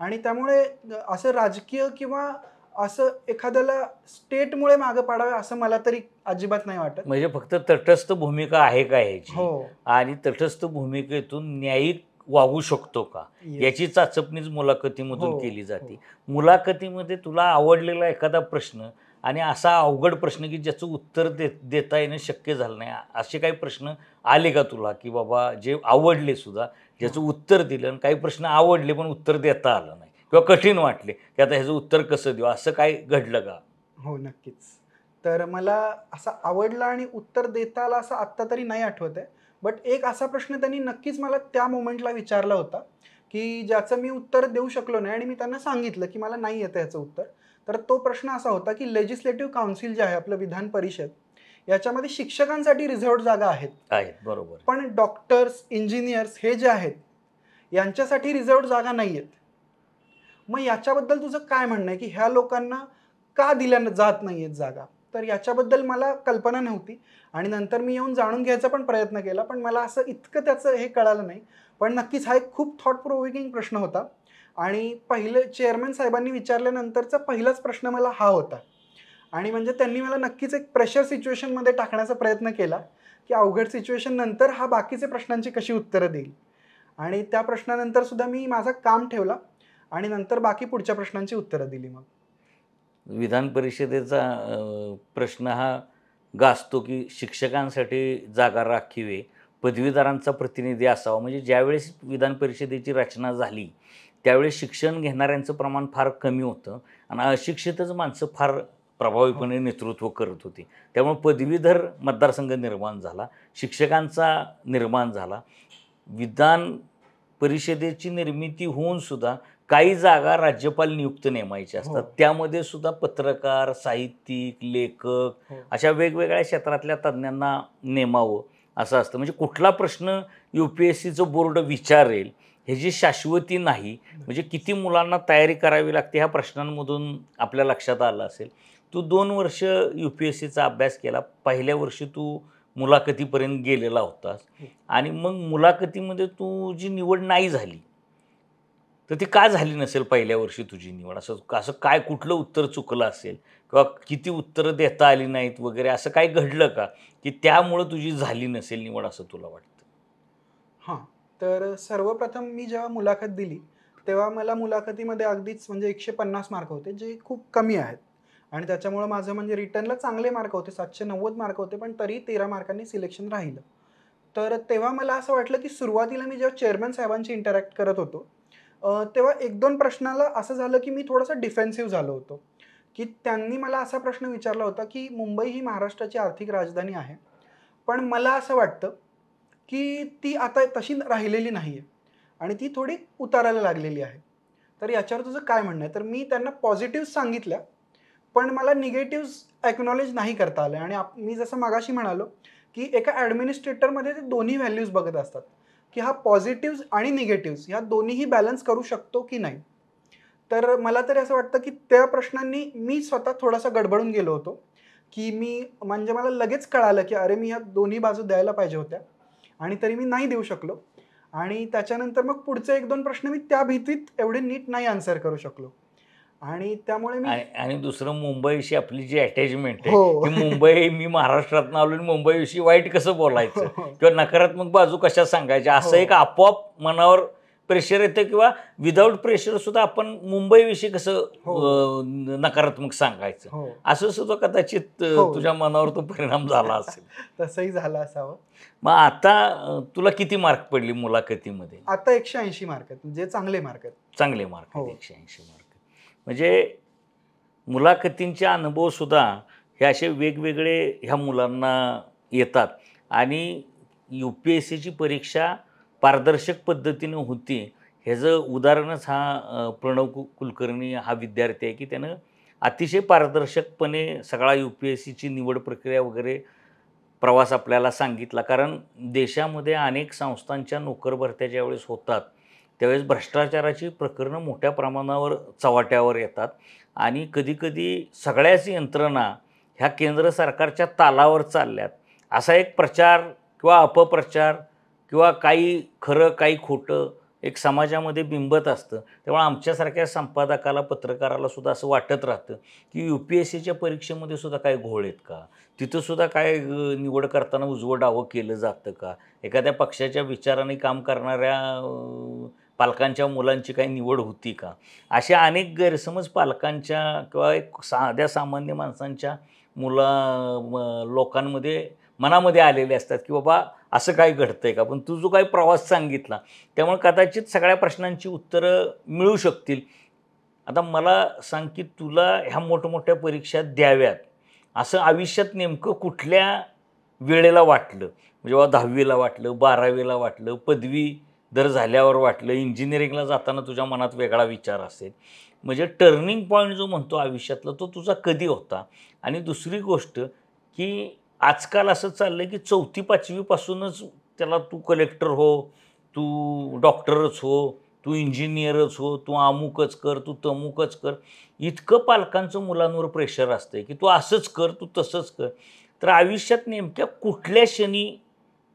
आणि त्यामुळे असं राजकीय किंवा असं एखाद्याला स्टेटमुळे मागं पाडावे असं मला तरी अजिबात नाही वाटत. म्हणजे फक्त तटस्थ भूमिका आहे का ह्याची, हो. आणि तटस्थ भूमिकेतून न्यायिक वागू शकतो का, Yes. याची चाचपणीच मुलाखतीमधून हो, केली जाते. हो. मुलाखतीमध्ये तुला आवडलेला एखादा प्रश्न आणि असा अवघड प्रश्न की ज्याचं उत्तर देता येणं शक्य झालं नाही, असे काही प्रश्न आले का तुला, की बाबा जे आवडले सुद्धा, ज्याचं उत्तर दिलं, आणि काही प्रश्न आवडले पण उत्तर देता आलं नाही किंवा कठीण वाटले की आता ह्याचं उत्तर कसं देऊ, असं काय घडलं का? हो, नक्कीच. तर मला असा आवडला आणि उत्तर देता आला असं आत्ता तरी नाही आठवत आहे. बट एक असा प्रश्न त्यांनी नक्कीच मला त्या मोमेंटला विचारला होता, की ज्याचं मी उत्तर देऊ शकलो नाही आणि मी त्यांना सांगितलं, की मला नाही येतं ह्याचं उत्तर. तर तो प्रश्न असा होता, की लेजिस्लेटिव्ह काउन्सिल जे आहे आपलं विधान परिषद, याच्यामध्ये शिक्षकांसाठी रिझर्व्ड जागा आहेत. आहेत, बरोबर. पण डॉक्टर्स, इंजिनियर्स हे जे आहेत, यांच्यासाठी रिझर्व्ड जागा नाही आहेत. मग याच्याबद्दल तुझं काय म्हणणं आहे, की ह्या लोकांना का दिल्या जात नाही आहेत जागा? तर याच्याबद्दल मला कल्पना नव्हती आणि नंतर मी येऊन जाणून घ्यायचा पण प्रयत्न केला, पण मला असं इतकं त्याचं हे कळालं नाही. पण नक्कीच हा एक खूप थॉट प्रोव्होकिंग प्रश्न होता आणि पहिले चेअरमन साहेबांनी विचारल्यानंतरचा पहिलाच प्रश्न मला हा होता आणि म्हणजे त्यांनी मला नक्कीच एक प्रेशर सिच्युएशनमध्ये टाकण्याचा प्रयत्न केला, की अवघड सिच्युएशन नंतर हा बाकीचे प्रश्नांची कशी उत्तरं देईल. आणि त्या प्रश्नानंतर सुद्धा मी माझं काम ठेवला आणि नंतर बाकी पुढच्या प्रश्नांची उत्तरं दिली. मग विधान परिषदेचा प्रश्न हा गाजतो की शिक्षकांसाठी जागा राखीव आहे, पदवीधरांचा प्रतिनिधी असावा. म्हणजे ज्यावेळेस विधान परिषदेची रचना झाली त्यावेळेस शिक्षण घेणाऱ्यांचं प्रमाण फार कमी होतं आणि अशिक्षितच माणसं फार प्रभावीपणे नेतृत्व करत होती. त्यामुळे पदवीधर मतदारसंघ निर्माण झाला, शिक्षकांचा निर्माण झाला. विधान परिषदेची निर्मिती होऊन सुद्धा काही जागा राज्यपाल नियुक्त नेमायच्या असतात. हो. त्यामध्ये सुद्धा पत्रकार, साहित्यिक, लेखक हो. अशा वेगवेगळ्या क्षेत्रातल्या तज्ज्ञांना नेमावं असं असतं. म्हणजे कुठला प्रश्न UPSCचं बोर्ड विचारेल ह्याची शाश्वती नाही. म्हणजे किती मुलांना तयारी करावी लागते ह्या प्रश्नांमधून आपल्या लक्षात आलं असेल. तू 2 वर्ष UPSCचा अभ्यास केला. पहिल्या वर्षी तू मुलाखतीपर्यंत गेलेला होतास आणि मग मुलाखतीमध्ये तुझी निवड नाही झाली. तर ती का झाली नसेल पहिल्या वर्षी तुझी निवड? असं असं काय, कुठलं उत्तर चुकलं असेल किंवा किती उत्तरं देता आली नाहीत वगैरे, असं काय घडलं का, की त्यामुळं तुझी झाली नसेल निवड असं तुला वाटतं? हां. तर सर्वप्रथम मी जेव्हा मुलाखत दिली, तेव्हा मला मुलाखतीमध्ये अगदीच म्हणजे 150 मार्क होते, जे खूप कमी आहेत आणि त्याच्यामुळं माझं म्हणजे रिटर्नला चांगले मार्क होते, 790 मार्क होते, पण तरी 13 मार्कांनी सिलेक्शन राहिलं. तर तेव्हा मला असं वाटलं, की सुरुवातीला मी जेव्हा चेअरमन साहेबांशी इंटरॅक्ट करत होतो, तेव्हा 1-2 प्रश्नाला असं झालं, की मी थोडासा डिफेन्सिव्ह झालो होतो, की त्यांनी मला असा प्रश्न विचारला होता, की मुंबई ही महाराष्ट्राची आर्थिक राजधानी आहे. पण मला असं वाटतं, की ती आता तशी राहिलेली नाही आहे आणि ती थोडी उतारायला लागलेली आहे. तर याच्यावर तुझं काय म्हणणं आहे? तर मी त्यांना पॉझिटिव्हज सांगितल्या, पण मला निगेटिव्हज अॅक्नॉलेज नाही करता आल्या आणि मी जसं मगाशी म्हणालो, की एका ॲडमिनिस्ट्रेटरमध्ये ते दोन्ही व्हॅल्यूज बघत असतात, की हा पॉझिटिव्हज आणि निगेटिव्हज ह्या दोन्हीही बॅलन्स करू शकतो की नाही. तर मला तरी असं वाटतं, की त्या प्रश्नांनी मी स्वतः थोडासा गडबडून गेलो होतो, की मी म्हणजे मला लगेच कळालं, की अरे मी ह्या दोन्ही बाजू द्यायला पाहिजे होत्या आणि तरी मी नाही देऊ शकलो. आणि त्याच्यानंतर मग पुढचे 1-2 प्रश्न मी त्या भीतीत एवढे नीट नाही आन्सर करू शकलो. आणि त्यामुळे मी आणि दुसरं मुंबईशी आपली जी अटॅचमेंट आहे, हो. की मुंबई, मी महाराष्ट्रातनं आलो आणि मुंबईविषयी वाईट कसं बोलायचं हो. किंवा नकारात्मक बाजू कशा सांगायच्या, असं हो. एक आपोआप मनावर प्रेशर येतं किंवा विदाऊट प्रेशर सुद्धा आपण मुंबईविषयी कसं हो. नकारात्मक सांगायचं, हो. असं सुद्धा कदाचित हो. तुझ्या मनावर तो परिणाम झाला असेल. तसंही झालं असावं. मग आता तुला किती मार्क पडली मुलाखतीमध्ये? आता 180 मार्क आहेत, म्हणजे चांगले मार्क आहेत. चांगले मार्क आहेत, हो. 180 मार्क. म्हणजे मुलाखतींचे अनुभव सुद्धा हे असे वेगवेगळे ह्या मुलांना येतात आणि UPSCची परीक्षा पारदर्शक पद्धतीनं होती, ह्याचं उदाहरणच हा प्रणव कुलकर्णी हा विद्यार्थी आहे, की त्यानं अतिशय पारदर्शकपणे सगळा UPSCची निवड प्रक्रिया वगैरे प्रवास आपल्याला सांगितला. कारण देशामध्ये अनेक संस्थांच्या नोकर भरत्या ज्यावेळेस होतात, त्यावेळेस भ्रष्टाचाराची प्रकरणं मोठ्या प्रमाणावर चव्हाट्यावर येतात आणि कधीकधी सगळ्याच यंत्रणा ह्या केंद्र सरकारच्या तालावर चालल्यात, असा एक प्रचार किंवा अपप्रचार किंवा काही खरं काही खोटं एक समाजामध्ये बिंबत असतं. त्यामुळे आमच्यासारख्या संपादकाला, पत्रकाराला सुद्धा असं वाटत राहतं, की UPSCच्या परीक्षेमध्ये सुद्धा काय घोळ आहेत का? तिथं सुद्धा काय निवड करताना उजवं डावं केलं जातं का? एखाद्या पक्षाच्या विचाराने काम करणाऱ्या पालकांच्या मुलांची काही निवड होती का? असे अनेक गैरसमज पालकांच्या किंवा एक साध्या सामान्य माणसांच्या लोकांमध्ये मनामध्ये आलेले असतात, की बाबा असं काय घडतंय का? पण तू जो काही प्रवास सांगितला, त्यामुळे कदाचित सगळ्या प्रश्नांची उत्तरं मिळू शकतील. आता मला सांग, की तुला ह्या मोठमोठ्या परीक्षा द्याव्यात असं आयुष्यात नेमकं कुठल्या वेळेला वाटलं? जेव्हा 10वीला वाटलं, 12वीला वाटलं, पदवीधर झाल्यावर वाटलं, इंजिनिअरिंगला जाताना तुझ्या मनात वेगळा विचार असेल. म्हणजे टर्निंग पॉईंट जो म्हणतो आयुष्यातला, तो तुझा कधी होता? आणि दुसरी गोष्ट, की आजकाल असं चाललंय, की 4थी-5वी पासूनच त्याला तू कलेक्टर हो, तू डॉक्टरच हो, तू इंजिनियरच हो, तू अमुकच कर, तू तमुकच कर. इतकं पालकांचं मुलांवर प्रेशर असतंय, की तू असंच कर, तू तसंच कर. तर आयुष्यात नेमक्या कुठल्या क्षणी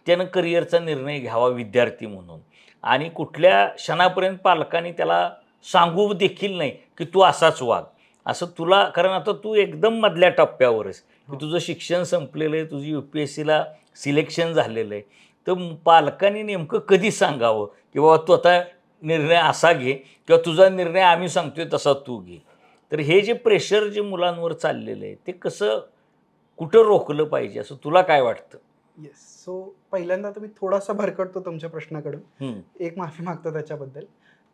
त्यानं करिअरचा निर्णय घ्यावा विद्यार्थी म्हणून आणि कुठल्या क्षणापर्यंत पालकांनी त्याला सांगू देखील नाही, की तू असाच वाग. असं तुला, कारण आता तू एकदम मधल्या टप्प्यावर आहेस, की तुझं शिक्षण संपलेलं आहे, तुझी UPSCला सिलेक्शन झालेलं आहे. तर पालकांनी नेमकं कधी सांगावं, की बाबा तू आता निर्णय असा घे किंवा तुझा निर्णय आम्ही सांगतोय तसा तू घे. तर हे जे प्रेशर जे मुलांवर चाललेलं आहे, ते कसं कुठं रोखलं पाहिजे असं तुला काय वाटतं? येस. सो पहिल्यांदा तर मी थोडासा भरकटतो तुमच्या प्रश्नाकडून. हं. एक माफी मागतो त्याच्याबद्दल,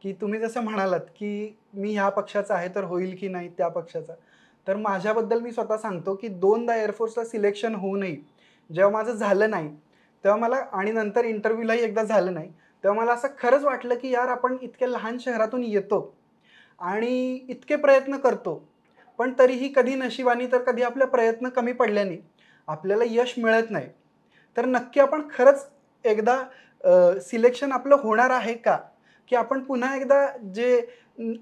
की तुम्ही जसं म्हणालात, की मी ह्या पक्षाचा आहे तर होईल की नाही त्या पक्षाचा. तर माझ्याबद्दल मी स्वतः सांगतो, की 2दा एअरफोर्सला सिलेक्शन होऊनही जेव्हा माझं झालं नाही, तेव्हा मला, आणि नंतर इंटरव्ह्यूलाही एकदा झालं नाही, तेव्हा मला असं खरंच वाटलं, की यार आपण इतक्या लहान शहरातून येतो आणि इतके प्रयत्न करतो, पण तरीही कधी नशिबाने तर कधी आपले प्रयत्न कमी पडल्याने आपल्याला यश मिळत नाही. तर नक्की आपण खरंच एकदा सिलेक्शन आपलं होणार आहे का? की आपण पुन्हा एकदा जे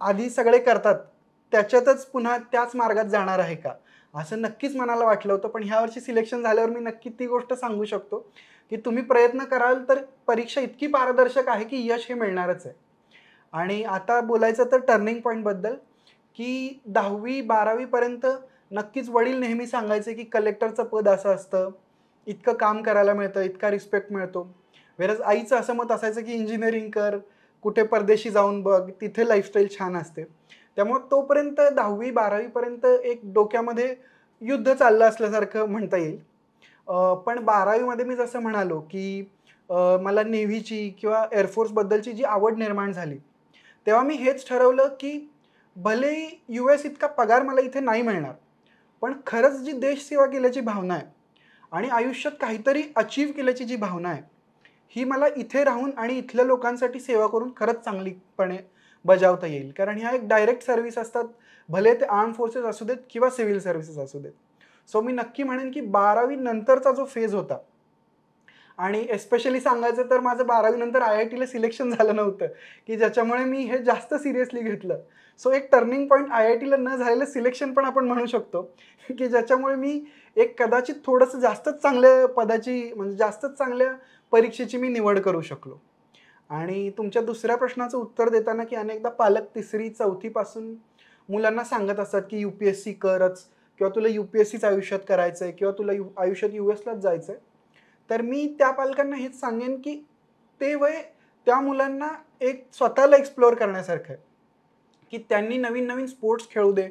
आधी सगळे करतात, त्याच्यातच पुन्हा त्याच मार्गात जाणार आहे का? असं नक्कीच मनाला वाटलं होतं. पण ह्या वर्षी सिलेक्शन झाल्यावर मी नक्की ती गोष्ट सांगू शकतो, की तुम्ही प्रयत्न कराल तर परीक्षा इतकी पारदर्शक आहे, की यश हे मिळणारच आहे. आणि आता बोलायचं तर टर्निंग पॉईंटबद्दल, की 10वी-12वी पर्यंत नक्कीच वडील नेहमी सांगायचे, की कलेक्टरचं पद असं असतं, इतकं काम करायला मिळतं, इतका रिस्पेक्ट मिळतो. व्हेअरएज आईचं असं मत असायचं, की इंजिनिअरिंग कर, कुठे परदेशी जाऊन बघ, तिथे लाईफस्टाईल छान असते. त्यामुळे तोपर्यंत 10वी-12वी पर्यंत एक डोक्यामध्ये युद्ध चाललं असल्यासारखं म्हणता येईल. पण 12वीमध्ये मी जसं म्हणालो, की मला नेव्हीची किंवा एअरफोर्सबद्दलची जी आवड निर्माण झाली, तेव्हा मी हेच ठरवलं, की भलेही US इतका पगार मला इथे नाही मिळणार, पण खरंच जी देशसेवा केल्याची भावना आहे आणि आयुष्यात काहीतरी अचीव्ह केल्याची जी भावना आहे, ही मला इथे राहून आणि इथल्या लोकांसाठी सेवा करून खरंच चांगलीपणे बजावता येईल. कारण ह्या एक डायरेक्ट सर्व्हिस असतात, भले ते आर्म फोर्सेस असू देत किंवा सिव्हिल सर्व्हिसेस असू देत. सो मी नक्की म्हणेन, की 12वी नंतरचा जो फेज होता, आणि एस्पेशली सांगायचं तर माझं 12वी नंतर IITला सिलेक्शन झालं नव्हतं, की ज्याच्यामुळे मी हे जास्त सिरियसली घेतलं. सो एक टर्निंग पॉईंट IITला न झालेलं सिलेक्शन पण आपण म्हणू शकतो, की ज्याच्यामुळे मी एक कदाचित थोडंसं जास्तच चांगल्या पदाची, म्हणजे जास्तच चांगल्या परीक्षेची मी निवड करू शकलो. आणि तुमच्या दुसऱ्या प्रश्नाचं उत्तर देताना की अनेकदा पालक 3री 4थीपासून मुलांना सांगत असतात की UPSC करच किंवा तुला UPSCच आयुष्यात करायचं आहे किंवा तुला आयुष्यात USलाच जायचं आहे. तर मी त्या पालकांना हेच सांगेन की ते वय त्या मुलांना एक स्वतःला एक्सप्लोअर करण्यासारखं आहे, की त्यांनी नवीन नवीन स्पोर्ट्स खेळू दे,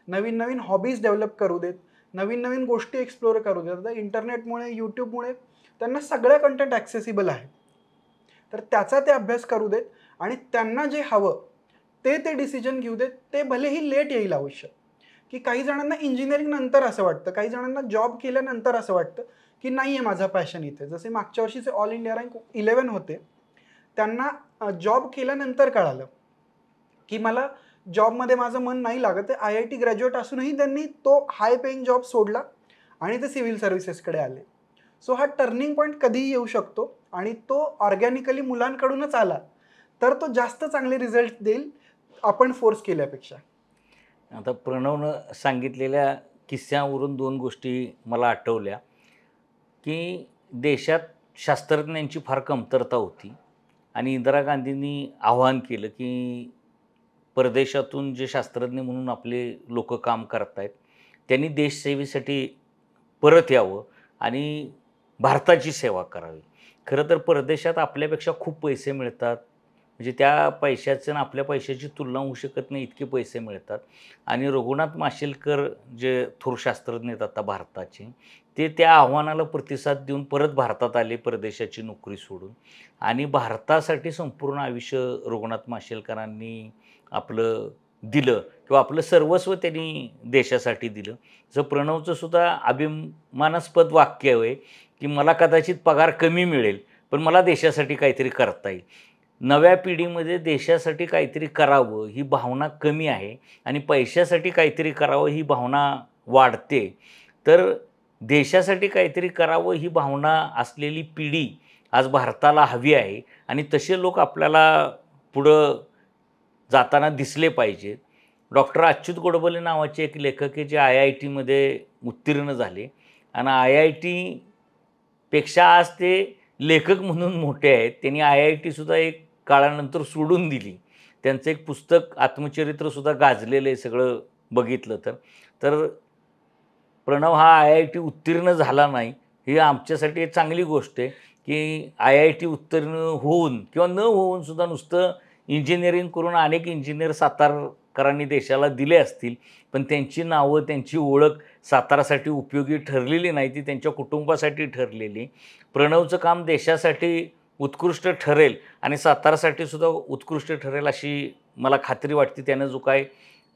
नवीन नवीन हॉबीज डेव्हलप करू देत, नवीन नवीन गोष्टी एक्सप्लोअर करू देत. आता इंटरनेटमुळे यूट्यूबमुळे त्यांना सगळ्या कंटेंट ॲक्सेसिबल आहे. तर त्याचा ते अभ्यास करू देत आणि त्यांना जे हवं ते डिसिजन घेऊ देत. ते भलेही लेट येईल आयुष्य, की काही जणांना इंजिनिअरिंग नंतर असं वाटतं, काही जणांना जॉब केल्यानंतर असं वाटतं की नाही आहे माझा पॅशन इथे. जसे मागच्या वर्षीचे ऑल इंडिया रँक 11 होते, त्यांना जॉब केल्यानंतर कळालं की मला जॉबमध्ये माझं मन नाही लागत आहे. IIT ग्रॅज्युएट असूनही त्यांनी तो हाय पेइंग जॉब सोडला आणि ते सिव्हिल सर्व्हिसेसकडे आले. सो हा टर्निंग पॉईंट कधीही येऊ शकतो आणि तो ऑर्गॅनिकली मुलांकडूनच आला तर तो जास्त चांगले रिझल्ट देईल आपण फोर्स केल्यापेक्षा. आता प्रणवनं सांगितलेल्या किस्स्यावरून 2 गोष्टी मला आठवल्या, की देशात शास्त्रज्ञांची फार कमतरता होती आणि इंदिरा गांधींनी आवाहन केलं, की परदेशातून जे शास्त्रज्ञ म्हणून आपले लोक काम करत आहेत, त्यांनी देशसेवेसाठी परत यावं आणि भारताची सेवा करावी. खरं तर परदेशात आपल्यापेक्षा खूप पैसे मिळतात. म्हणजे त्या पैशाचं आणि आपल्या पैशाची तुलना होऊ शकत नाही, इतके पैसे मिळतात. आणि रघुनाथ माशेलकर जे थोर शास्त्रज्ञ आहेत आता भारताचे, ते त्या आव्हानाला प्रतिसाद देऊन परत भारतात आले परदेशाची नोकरी सोडून आणि भारतासाठी संपूर्ण आयुष्य रघुनाथ माशेलकरांनी आपलं दिलं किंवा आपलं सर्वस्व त्यांनी देशासाठी दिलं. जसं प्रणवचं सुद्धा अभिमानास्पद वाक्य आहे, की मला कदाचित पगार कमी मिळेल, पण मला देशासाठी काहीतरी करता येईल. नव्या पिढीमध्ये देशासाठी काहीतरी करावं ही भावना कमी आहे आणि पैशासाठी काहीतरी करावं ही भावना वाढते. तर देशासाठी काहीतरी करावं ही भावना असलेली पिढी आज भारताला हवी आहे आणि तसे लोक आपल्याला पुढं जाताना दिसले पाहिजेत. डॉक्टर अच्युत गोडबोले नावाचे एक लेखक आहे जे IITमध्ये उत्तीर्ण झाले आणि IITपेक्षा आज ते लेखक म्हणून मोठे आहेत. त्यांनी IITसुद्धा एक काळानंतर सोडून दिली. त्यांचं एक पुस्तक आत्मचरित्रसुद्धा गाजलेलं आहे सगळं बघितलं तर. तर प्रणव हा IIT उत्तीर्ण झाला नाही, ही आमच्यासाठी एक चांगली गोष्ट आहे, की IIT उत्तीर्ण होऊन किंवा न होऊन सुद्धा नुसतं इंजिनिअरिंग करून अनेक इंजिनिअर सातारकरांनी देशाला दिले असतील, पण त्यांची नावं, त्यांची ओळख सातारासाठी उपयोगी ठरलेली नाही, ती त्यांच्या कुटुंबासाठी ठरलेली. प्रणवचं काम देशासाठी उत्कृष्ट ठरेल आणि सातारासाठी सुद्धा उत्कृष्ट ठरेल अशी मला खात्री वाटते. त्यानं जो काय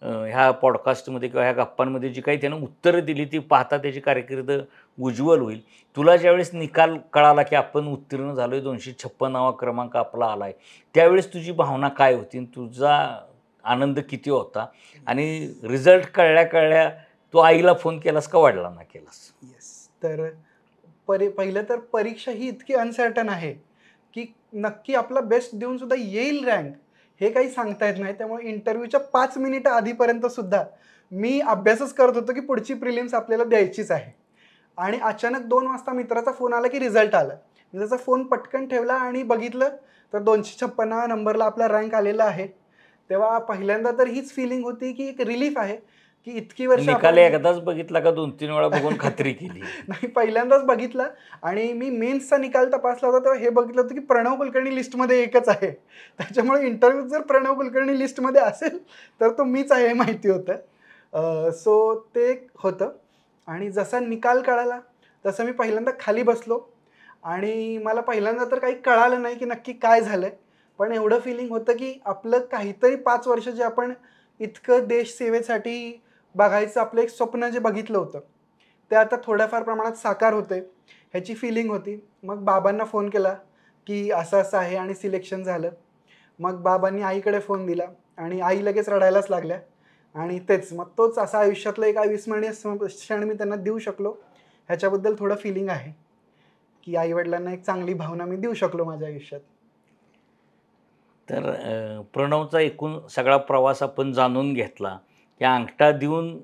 ह्या पॉडकास्टमध्ये किंवा ह्या गप्पांमध्ये जी काही त्यानं उत्तरं दिली ती पाहता त्याची कारकीर्द उज्ज्वल होईल. तुला ज्यावेळेस निकाल कळाला की आपण उत्तीर्ण झालो आहे, 256वा क्रमांक आपला आला आहे, त्यावेळेस तुझी भावना काय होती? तुझा आनंद किती होता? आणि रिझल्ट कळल्या तू आईला फोन केलास का वडिलांना केलास? येस. तर पहिलं तर परीक्षा ही इतकी अनसर्टन आहे की नक्की आपला बेस्ट देऊन सुद्धा येईल रँक हे काही सांगता येत नाही. त्यामुळे इंटरव्ह्यूच्या 5 मिनिटं आधीपर्यंत सुद्धा मी अभ्यासच करत होतो की पुढची प्रिलिम्स आपल्याला द्यायचीच आहे. आणि अचानक 2 वाजता मित्राचा फोन आला की रिझल्ट आला. मी त्याचा फोन पटकन ठेवला आणि बघितलं तर 256 नंबरला आपला रँक आलेला आहे. तेव्हा पहिल्यांदा तर हीच फिलिंग होती की एक रिलीफ आहे की इतकी वर्ष निकाल एकदाच बघितला का 2-3 वेळा बघून खात्री केली? नाही, पहिल्यांदाच बघितला. आणि मी मेन्सचा निकाल तपासला होता तेव्हा हे बघितलं होतं की प्रणव कुलकर्णी लिस्टमध्ये एकच आहे. त्याच्यामुळे इंटरव्ह्यूत जर प्रणव कुलकर्णी लिस्टमध्ये असेल तर तो मीच आहे हे माहिती होतं. सो ते होतं. आणि जसा निकाल कळाला तसं मी पहिल्यांदा खाली बसलो आणि मला पहिल्यांदा तर काही कळालं नाही की नक्की काय झालं आहे. पण एवढं फिलिंग होतं की आपलं काहीतरी 5 वर्ष जे आपण इतकं देश सेवेसाठी बघायचं आपलं एक स्वप्न जे बघितलं होतं ते आता थोड्याफार प्रमाणात साकार होते ह्याची फिलिंग होती. मग बाबांना फोन केला की असं असं आहे आणि सिलेक्शन झालं. मग बाबांनी आईकडे फोन दिला आणि आई लगेच रडायलाच लागल्या. आणि तेच मग तोच असा आयुष्यातला एक अविस्मरणीय क्षण मी त्यांना देऊ शकलो ह्याच्याबद्दल थोडं फिलिंग आहे की आईवडिलांना एक चांगली भावना मी देऊ शकलो माझ्या आयुष्यात. तर प्रणवचा एकूण सगळा प्रवास आपण जाणून घेतला की अंगठा देऊन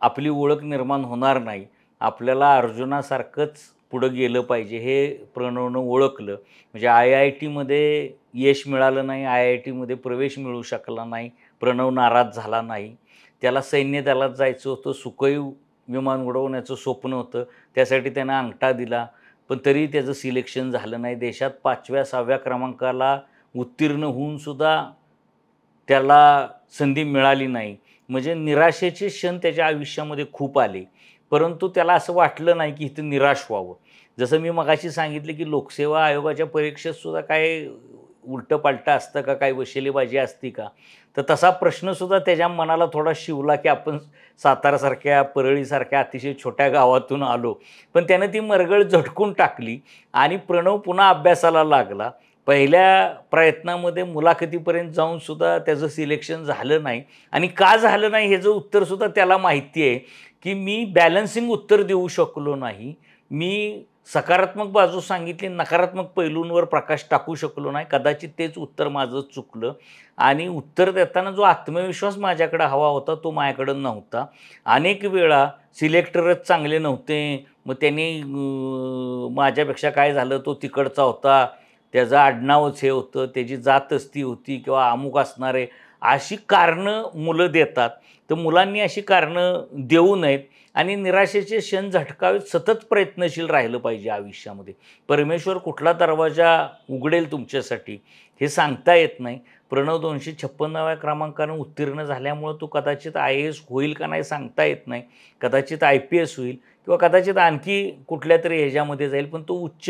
आपली ओळख निर्माण होणार नाही. आपल्याला अर्जुनासारखंच पुढं गेलं पाहिजे हे प्रणवनं ओळखलं. म्हणजे IITमध्ये यश मिळालं नाही, IITमध्ये प्रवेश मिळू शकला नाही. प्रणव नाराज झाला नाही. त्याला सैन्य दलात जायचं होतं, सुखोई विमान उडवण्याचं स्वप्न होतं. त्यासाठी त्यानं अंगठा दिला, पण तरी त्याचं सिलेक्शन झालं नाही. देशात 5व्या-6व्या क्रमांकाला उत्तीर्ण होऊन सुद्धा त्याला संधी मिळाली नाही. म्हणजे निराशेचे क्षण त्याच्या आयुष्यामध्ये खूप आले. परंतु त्याला असं वाटलं नाही की इथं निराश व्हावं. जसं मी मगाशी सांगितलं की लोकसेवा आयोगाच्या परीक्षेत सुद्धा काय उलटं-पालटं असतं का? काही वशिलेबाजी असती का? तर तसा प्रश्नसुद्धा त्याच्या मनाला थोडा शिवला की आपण सातारासारख्या, परळीसारख्या अतिशय छोट्या गावातून आलो. पण त्यानं ती मरगळ झटकून टाकली आणि प्रणव पुन्हा अभ्यासाला लागला. पहिल्या प्रयत्नामध्ये मुलाखतीपर्यंत जाऊन सुद्धा त्याचं सिलेक्शन झालं नाही आणि का झालं नाही ह्याचं उत्तरसुद्धा त्याला माहिती आहे, की मी बॅलन्सिंग उत्तर देऊ शकलो नाही. मी सकारात्मक बाजू सांगितली, नकारात्मक पैलूंवर प्रकाश टाकू शकलो नाही. कदाचित तेच उत्तर माझं चुकलं आणि उत्तर देताना जो आत्मविश्वास माझ्याकडे हवा होता, तो माझ्याकडं नव्हता. अनेक वेळा सिलेक्टरच चांगले नव्हते. मग त्यांनी माझ्यापेक्षा काय झालं, तो तिकडचा होता, त्याचं आडनावच हे होतं, त्याची जातच ती होती किंवा अमुक असणारे, अशी कारणं मुलं देतात. तर मुलांनी अशी कारणं देऊ नयेत आणि निराशेचे क्षण झटकावेत. सतत प्रयत्नशील राहिलं पाहिजे आयुष्यामध्ये. परमेश्वर कुठला दरवाजा उघडेल तुमच्यासाठी हे सांगता येत नाही. प्रणव 256व्या क्रमांकानं उत्तीर्ण झाल्यामुळं तो कदाचित IAS होईल का नाही सांगता येत नाही. कदाचित IPS होईल किंवा कदाचित आणखी कुठल्यातरी ह्याच्यामध्ये जाईल. पण तो उच्च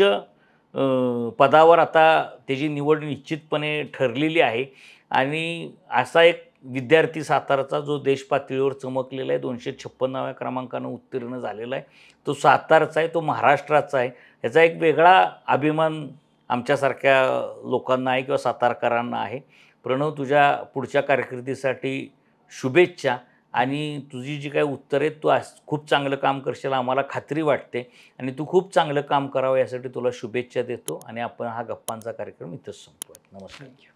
पदावर आता त्याची निवड निश्चितपणे ठरलेली आहे आणि असा एक विद्यार्थी साताराचा जो देश पातळीवर चमकलेला आहे, 256व्या क्रमांकानं उत्तीर्ण झालेला आहे. तो सातारचा आहे, तो महाराष्ट्राचा आहे. ह्याचा एक वेगळा अभिमान आमच्यासारख्या लोकांना आहे किंवा सातारकरांना आहे. प्रणव, तुझ्या पुढच्या कारकिर्दीसाठी शुभेच्छा आणि तुझी जी काही उत्तरं आहेत, तू खूप चांगलं काम करशील आम्हाला खात्री वाटते आणि तू खूप चांगलं काम करावं यासाठी तुला शुभेच्छा देतो आणि आपण हा गप्पांचा कार्यक्रम इथंच संपवूयात. नमस्कार.